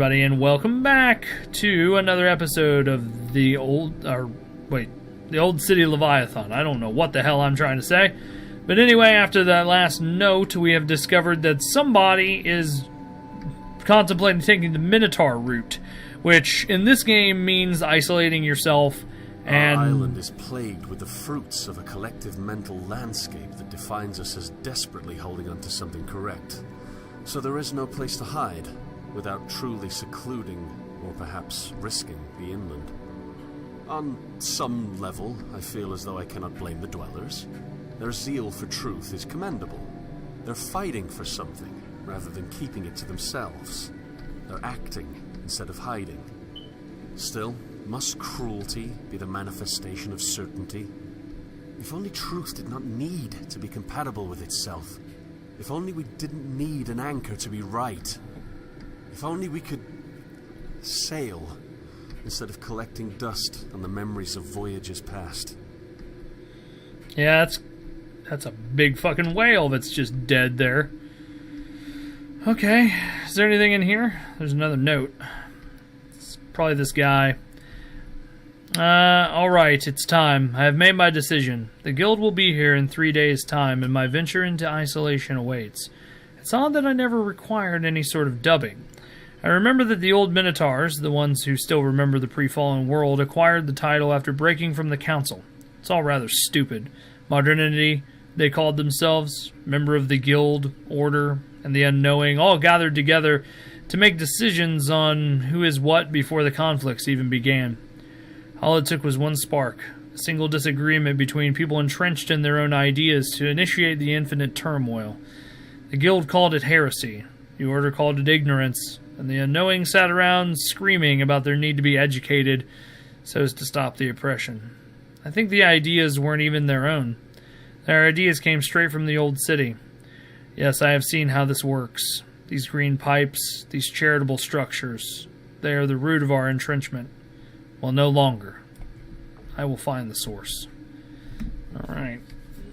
everybody, and welcome back to another episode of the old city Leviathan. I don't know what the hell I'm trying to say. But anyway, after that last note, we have discovered that somebody is contemplating taking the Minotaur route, which in this game means isolating yourself. And our island is plagued with the fruits of a collective mental landscape that defines us as desperately holding on to something correct. So there is no place to hide without truly secluding or perhaps risking the inland. On some level, I feel as though I cannot blame the dwellers. Their zeal for truth is commendable. They're fighting for something rather than keeping it to themselves. They're acting instead of hiding. Still, must cruelty be the manifestation of certainty? If only truth did not need to be compatible with itself. If only we didn't need an anchor to be right. If only we could sail instead of collecting dust on the memories of voyages past. Yeah, that's a big fucking whale that's just dead there. Okay, is there anything in here? There's another note. It's probably this guy. Alright, it's time. I have made my decision. The guild will be here in 3 days' time, and my venture into isolation awaits. It's odd that I never required any sort of dubbing. I remember that the old Minotaurs, the ones who still remember the pre-fallen world, acquired the title after breaking from the council. It's all rather stupid. Modernity, they called themselves, member of the guild, order, and the unknowing, all gathered together to make decisions on who is what before the conflicts even began. All it took was one spark, a single disagreement between people entrenched in their own ideas to initiate the infinite turmoil. The guild called it heresy, the order called it ignorance, and the unknowing sat around screaming about their need to be educated so as to stop the oppression. I think the ideas weren't even their own. Their ideas came straight from the old city. Yes, I have seen how this works. These green pipes, these charitable structures, they are the root of our entrenchment. Well, no longer. I will find the source. Alright.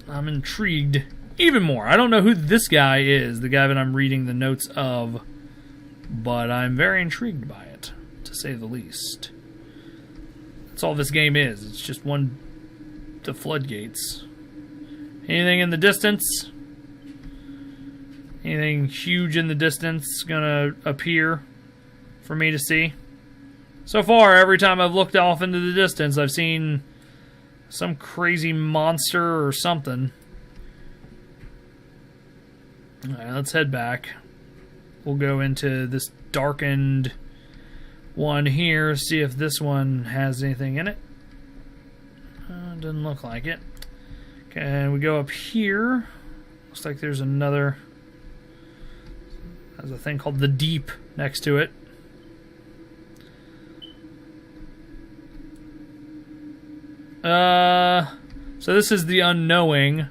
I'm intrigued even more. I don't know who this guy is, the guy that I'm reading the notes of, but I'm very intrigued by it, to say the least. That's all this game is. It's just the floodgates. Anything in the distance? Anything huge in the distance gonna appear for me to see? So far, every time I've looked off into the distance, I've seen some crazy monster or something. Alright, let's head back. We'll go into this darkened one here, see if this one has anything in it. Doesn't look like it. Okay, and we go up here. Looks like there's another... There's a thing called the Deep next to it. So this is the unknowing.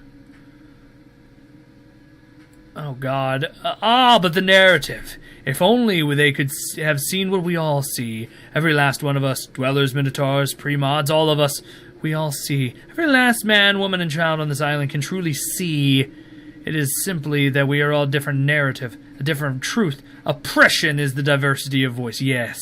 Oh God. But the narrative. If only they could have seen what we all see. Every last one of us, dwellers, minotaurs, pre-mods, all of us, we all see. Every last man, woman, and child on this island can truly see. It is simply that we are all different narrative, a different truth. Oppression is the diversity of voice. Yes,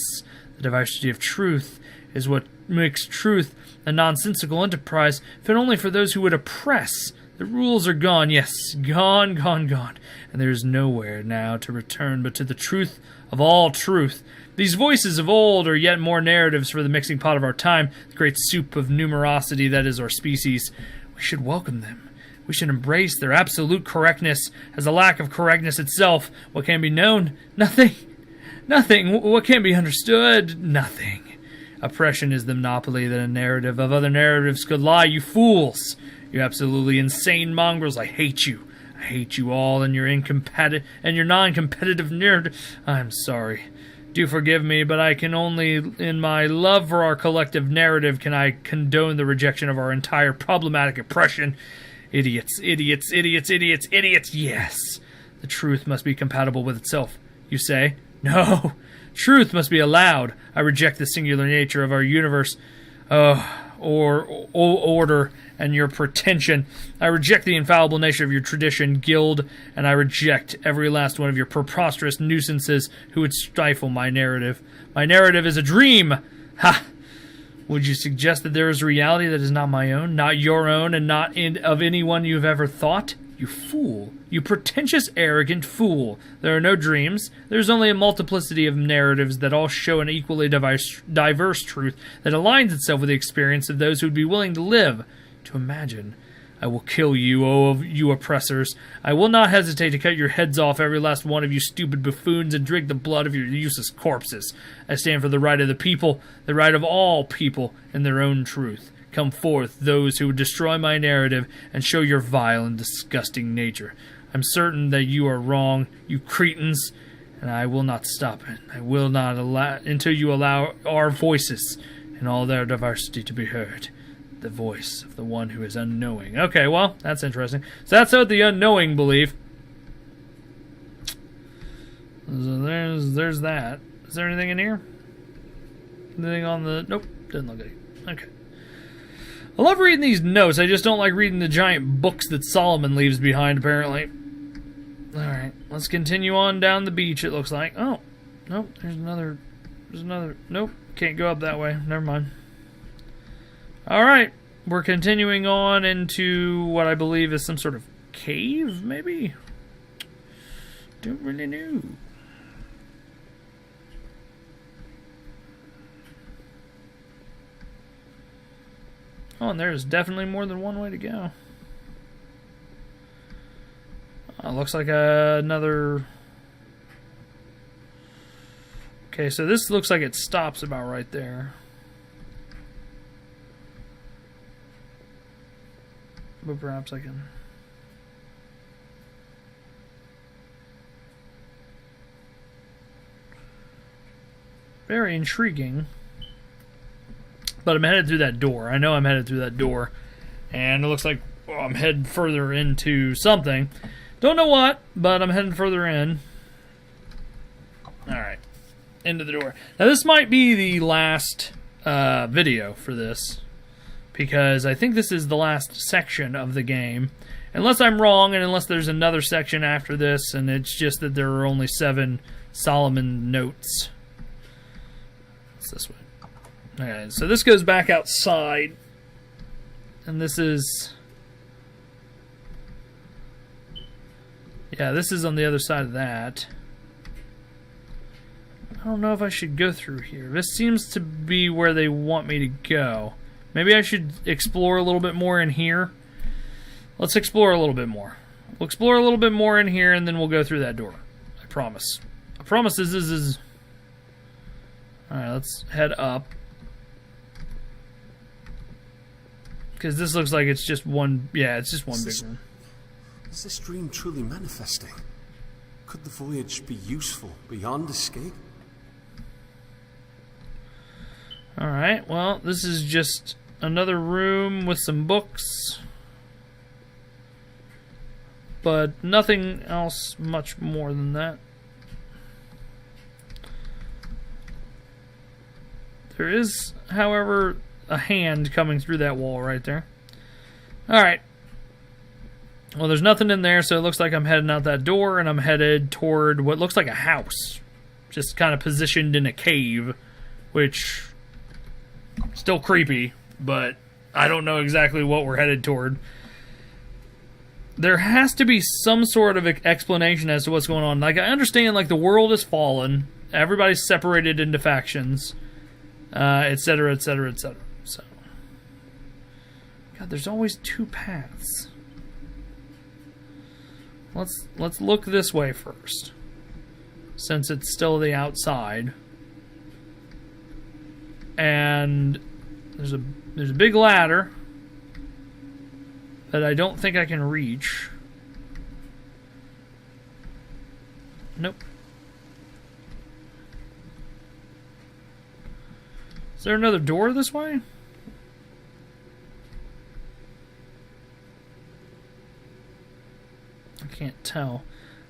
the diversity of truth is what makes truth a nonsensical enterprise, fit only for those who would oppress. The rules are gone, yes, gone, gone, gone, and there is nowhere now to return but to the truth of all truth. These voices of old are yet more narratives for the mixing pot of our time, the great soup of numerosity that is our species. We should welcome them. We should embrace their absolute correctness as a lack of correctness itself. What can be known? Nothing. Nothing. What can be understood? Nothing. Oppression is the monopoly that a narrative of other narratives could lie. You fools! You absolutely insane mongrels! I hate you. I hate you all and your non-competitive narrative. I'm sorry. Do forgive me, but I can only, in my love for our collective narrative, can I condone the rejection of our entire problematic oppression. Idiots, idiots, idiots, idiots, idiots, yes! The truth must be compatible with itself, you say? No! Truth must be allowed. I reject the singular nature of our universe. Oh, or order and your pretension. I reject the infallible nature of your tradition, guild, and I reject every last one of your preposterous nuisances who would stifle my narrative. My narrative is a dream! Ha! Would you suggest that there is a reality that is not my own, not your own, and not of anyone you've ever thought? You fool. You pretentious, arrogant fool. There are no dreams. There is only a multiplicity of narratives that all show an equally diverse truth that aligns itself with the experience of those who would be willing to live, to imagine. I will kill you, O you oppressors. I will not hesitate to cut your heads off, every last one of you stupid buffoons, and drink the blood of your useless corpses. I stand for the right of the people, the right of all people, in their own truth. Come forth, those who would destroy my narrative and show your vile and disgusting nature. I'm certain that you are wrong, you cretins, and I will not stop it. I will not allow until you allow our voices in all their diversity to be heard. The voice of the one who is unknowing. Okay, well, that's interesting. So that's what the unknowing believe. So there's that. Is there anything in here? Anything on the... Nope, doesn't look like it. Okay. I love reading these notes. I just don't like reading the giant books that Solomon leaves behind, apparently. Alright, let's continue on down the beach, it looks like. Oh, nope, there's another... Nope, can't go up that way. Never mind. Alright, we're continuing on into what I believe is some sort of cave, maybe? Don't really know. Oh, and there's definitely more than one way to go. Oh, looks like another... Okay, so this looks like it stops about right there. But perhaps I can... Very intriguing. But I'm headed through that door. I know I'm headed through that door. And it looks like I'm heading further into something. Don't know what, but I'm heading further in. Alright. Into the door. Now this might be the last video for this. Because I think this is the last section of the game. Unless I'm wrong, and unless there's another section after this, and it's just that there are only 7 Solomon notes. It's this way. Okay, so this goes back outside. And this is... Yeah, this is on the other side of that. I don't know if I should go through here. This seems to be where they want me to go. Maybe I should explore a little bit more in here. Let's explore a little bit more. We'll explore a little bit more in here, and then we'll go through that door. I promise. I promise this is... Alright, let's head up. Because this looks like it's just one... Yeah, it's just one big one. Is this dream truly manifesting? Could the voyage be useful beyond escape? Alright, well, this is just another room with some books. But nothing else much more than that. There is, however, a hand coming through that wall right there. Alright. Well, there's nothing in there, so it looks like I'm heading out that door, and I'm headed toward what looks like a house. Just kind of positioned in a cave, which... Still creepy, but I don't know exactly what we're headed toward. There has to be some sort of explanation as to what's going on. Like, I understand, like, the world has fallen. Everybody's separated into factions. Etc., etc., etc. So, God, there's always 2 paths. Let's look this way first, since it's still the outside. And there's a big ladder that I don't think I can reach. Nope. Is there another door this way? I can't tell.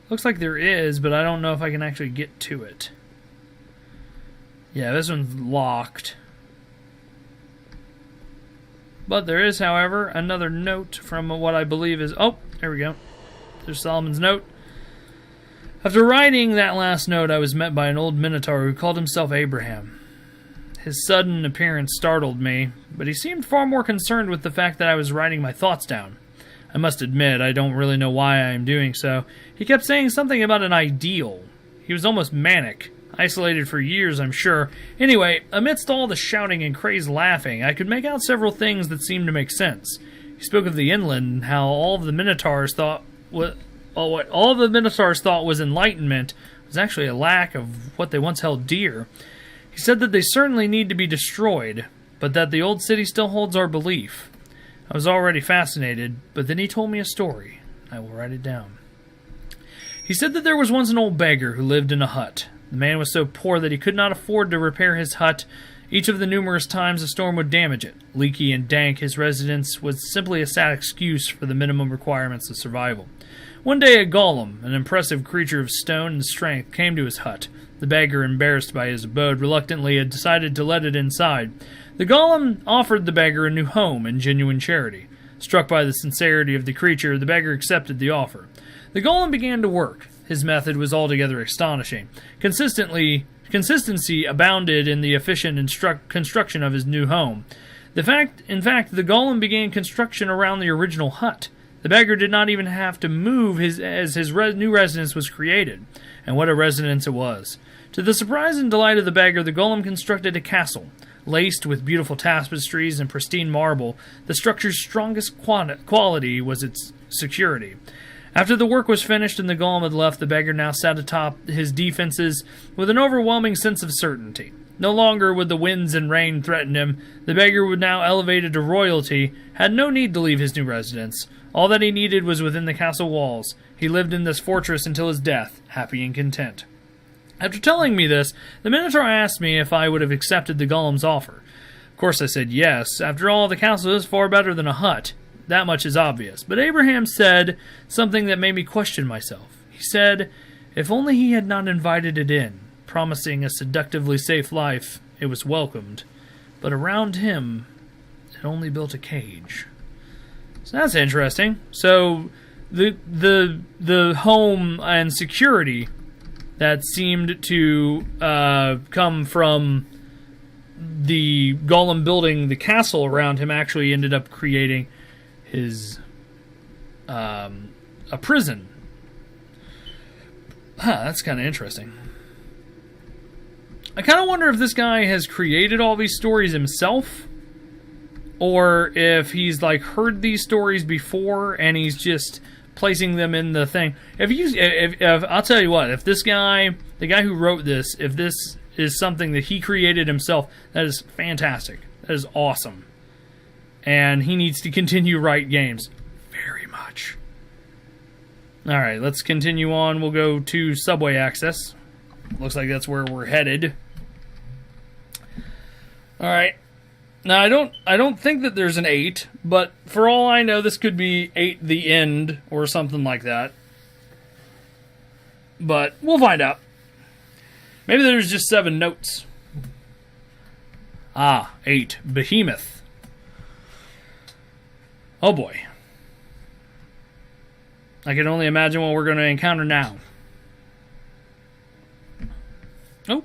Looks like there is, but I don't know if I can actually get to it. Yeah, this one's locked. But there is, however, another note from what I believe is... Oh, there we go. There's Solomon's note. After writing that last note, I was met by an old Minotaur who called himself Abraham. His sudden appearance startled me, but he seemed far more concerned with the fact that I was writing my thoughts down. I must admit, I don't really know why I am doing so. He kept saying something about an ideal. He was almost manic. Isolated for years, I'm sure. Anyway, amidst all the shouting and crazed laughing, I could make out several things that seemed to make sense. He spoke of the inland and how all the Minotaurs thought what all the Minotaurs thought was enlightenment was actually a lack of what they once held dear. He said that they certainly need to be destroyed, but that the old city still holds our belief. I was already fascinated, but then he told me a story. I will write it down. He said that there was once an old beggar who lived in a hut. The man was so poor that he could not afford to repair his hut. Each of the numerous times a storm would damage it. Leaky and dank, his residence was simply a sad excuse for the minimum requirements of survival. One day a golem, an impressive creature of stone and strength, came to his hut. The beggar, embarrassed by his abode, reluctantly had decided to let it inside. The golem offered the beggar a new home in genuine charity. Struck by the sincerity of the creature, the beggar accepted the offer. The golem began to work. His method was altogether astonishing. Consistency abounded in the efficient construction of his new home. In fact, the golem began construction around the original hut. The beggar did not even have to move as his new residence was created. And what a residence it was. To the surprise and delight of the beggar, the golem constructed a castle. Laced with beautiful tapestries and pristine marble, the structure's strongest quality was its security. After the work was finished and the golem had left, the beggar now sat atop his defenses with an overwhelming sense of certainty. No longer would the winds and rain threaten him. The beggar, would now elevated to royalty, had no need to leave his new residence. All that he needed was within the castle walls. He lived in this fortress until his death, happy and content. After telling me this, the Minotaur asked me if I would have accepted the golem's offer. Of course I said yes. After all, the castle is far better than a hut. That much is obvious. But Abraham said something that made me question myself. He said, if only he had not invited it in, promising a seductively safe life, it was welcomed. But around him, it only built a cage. So that's interesting. So the home and security that seemed to come from the golem building the castle around him actually ended up creating his a prison. That's kind of interesting. I kind of wonder if this guy has created all these stories himself, or if he's like heard these stories before and he's just placing them in the thing. If I'll tell you what, if this guy, the guy who wrote this, if this is something that he created himself, that is fantastic. That is awesome. And he needs to continue write games. Very much. Alright, let's continue on. We'll go to subway access. Looks like that's where we're headed. Alright. Now, I don't think that there's an 8, but for all I know, this could be 8 the end, or something like that. But we'll find out. Maybe there's just 7 notes. 8. Behemoth. Oh boy. I can only imagine what we're going to encounter now. Oh.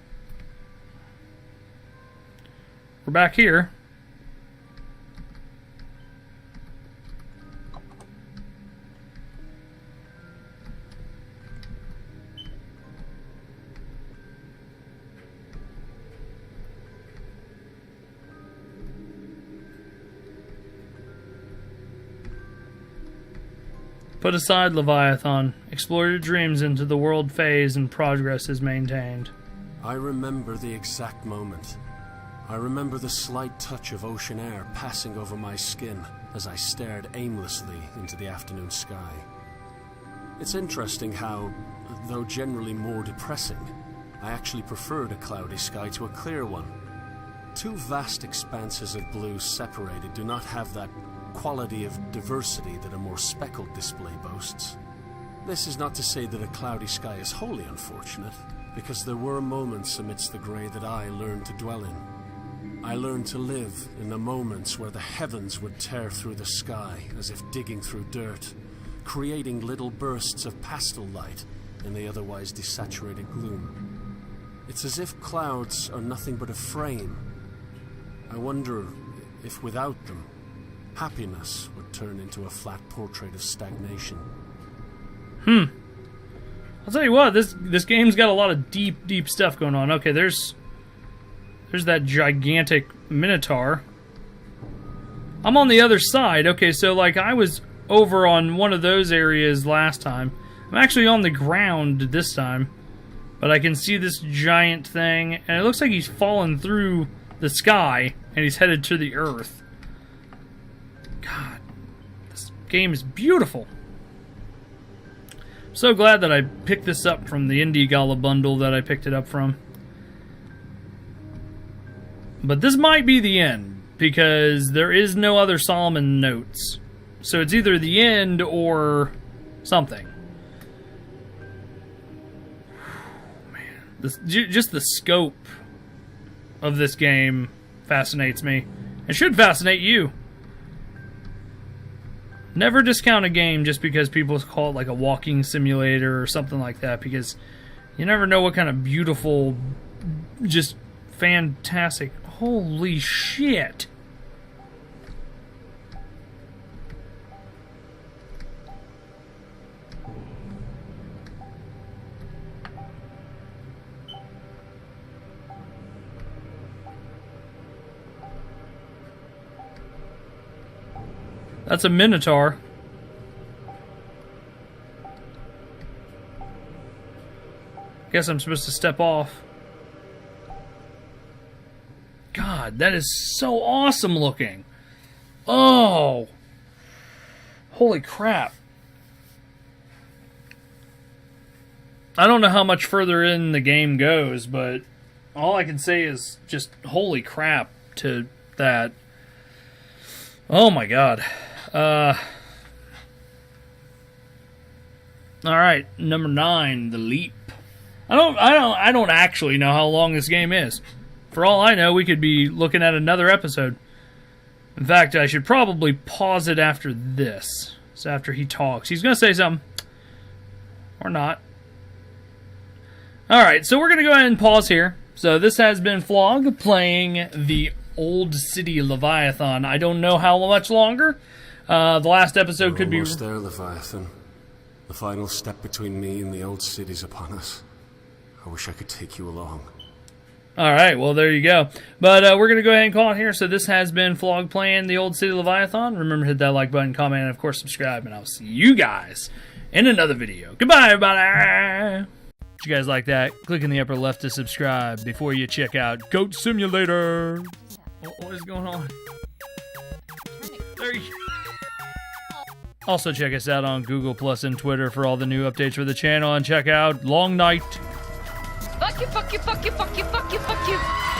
We're back here. Put aside Leviathan. Explore your dreams into the world phase and progress is maintained. I remember the exact moment. I remember the slight touch of ocean air passing over my skin as I stared aimlessly into the afternoon sky. It's interesting how, though generally more depressing, I actually preferred a cloudy sky to a clear one. Two vast expanses of blue separated do not have that quality of diversity that a more speckled display boasts. This is not to say that a cloudy sky is wholly unfortunate, because there were moments amidst the grey that I learned to dwell in. I learned to live in the moments where the heavens would tear through the sky as if digging through dirt, creating little bursts of pastel light in the otherwise desaturated gloom. It's as if clouds are nothing but a frame. I wonder if without them, happiness would turn into a flat portrait of stagnation. I'll tell you what, this game's got a lot of deep stuff going on. Okay, there's that gigantic Minotaur. I'm on the other side. Okay, so like I was over on one of those areas last time. I'm actually on the ground this time. But I can see this giant thing, and it looks like he's fallen through the sky, and he's headed to the earth. God, this game is beautiful. I'm so glad that I picked this up from the Indie Gala bundle that I picked it up from. But this might be the end, because there is no other Solomon notes. So it's either the end or something. Just the scope of this game fascinates me. It should fascinate you. Never discount a game just because people call it like a walking simulator or something like that, because you never know what kind of beautiful, just fantastic... Holy shit! That's a Minotaur. Guess I'm supposed to step off. God, that is so awesome looking. Oh. Holy crap. I don't know how much further in the game goes, but all I can say is just holy crap to that. Oh my god. Alright, number 9, The Leap. I don't actually know how long this game is. For all I know, we could be looking at another episode. In fact, I should probably pause it after this. So after he talks. He's going to say something. Or not. Alright, so we're going to go ahead and pause here. So this has been Flog playing the Old City Leviathan. I don't know how much longer. The last episode could be... We're almost there, Leviathan. The final step between me and the Old City's upon us. I wish I could take you along. Alright, well there you go. But we're going to go ahead and call it here. So this has been Flog playing the Old City Leviathan. Remember to hit that like button, comment, and of course subscribe. And I'll see you guys in another video. Goodbye, everybody! If you guys like that, click in the upper left to subscribe before you check out Goat Simulator. What is going on? There you go. Also check us out on Google Plus and Twitter for all the new updates for the channel, and check out Long Night. Fuck you, fuck you, fuck you, fuck you, fuck you, fuck you.